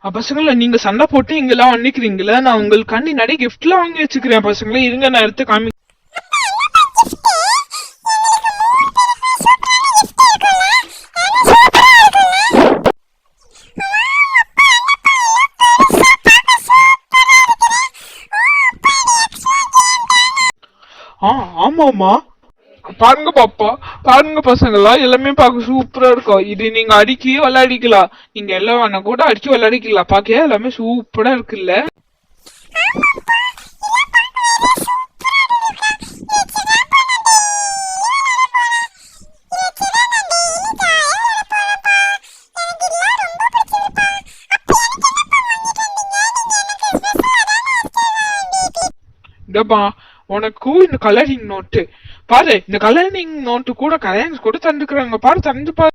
பசங்களா நீங்க சண்டை போட்டு இங்கெல்லாம் வந்துக்கிறீங்களா? நான் உங்களுக்காண்டி நிறைய கிஃப்ட் எல்லாம் வாங்கி வச்சுக்கிறேன் பசங்களா. இருங்க நான் எடுத்து காமி. ஆமாமா பாருங்க பாப்பா, பாருங்க பசங்களா, எல்லாமே பார்க்க சூப்பரா இருக்கும். இது நீங்க அடிக்கி விளையாடிக்கலாம். நீங்க எல்லாம் வேணா கூட அடிச்சு விளையாடிக்கலாம். பாக்க எல்லாமே சூப்பரா இருக்குல்ல. இதப்பா உனக்கு இந்த கலரிங் நோட்டு பாரு. இந்த கலரிங் நோட்டு கூட கலரிங்ஸ் கூட தந்துக்கிறாங்க பாரு. தந்து பாரு.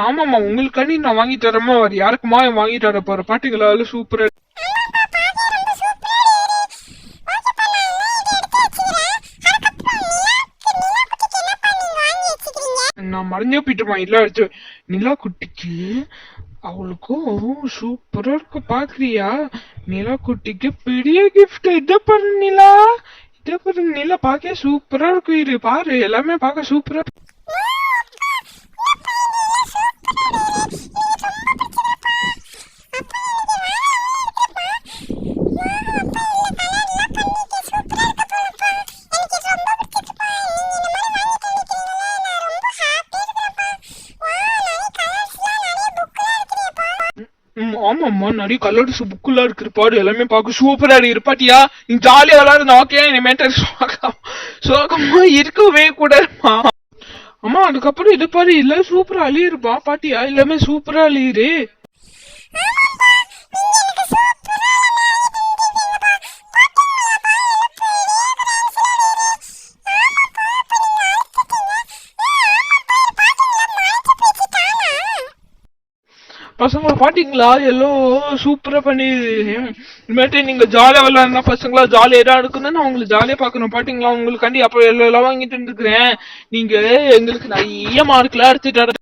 ஆமாமா உங்களுக்காண்டி நான் வாங்கி தரமா அவர் யாருக்குமா வாங்கி தர போற. பாட்டுங்களா சூப்பரா. நான் மறைஞ்சே போயிட்டுமா இல்ல அடிச்சு. நிலா குட்டிக்கு அவளுக்கும் சூப்பரா இருக்கு பாக்குறியா? நிலா குட்டிக்கு பெரிய கிஃப்ட். இத பாரு நிலா, இத பாரு நிலா, பாக்க சூப்பரா இருக்கு. இது பாரு எல்லாமே பார்க்க சூப்பரா. ஆமாம்மா நிறைய கலர்ஸ் புக்குலாம் இருக்கு பாடு. எல்லாமே பார்க்க சூப்பரா இருக்கு பாட்டியா. நீ ஜாலியா விளாடுறது ஓகே. இனிமேட்டு சோகமா இருக்கவே கூடாதுமா. அம்மா அதுக்கப்புறம் இது பாரு இல்ல சூப்பரா அழியிருப்பா பாட்டியா. எல்லாமே சூப்பரா அழியுது. பசங்களா பாத்தீங்களா எல்லாம் சூப்பரா பண்ணி. இனிமேட்டு நீங்க ஜாலியா விளையாடுனா பசங்களா ஜாலியா தான் இருக்குன்னு நான் உங்களுக்கு ஜாலியா பாக்கணும். பாத்தீங்களா உங்களுக்காண்டி அப்ப எல்லாம் வாங்கிட்டு இருந்துக்கிறேன். நீங்க எங்களுக்கு நிறைய மார்க்லாம் எடுத்துட்டு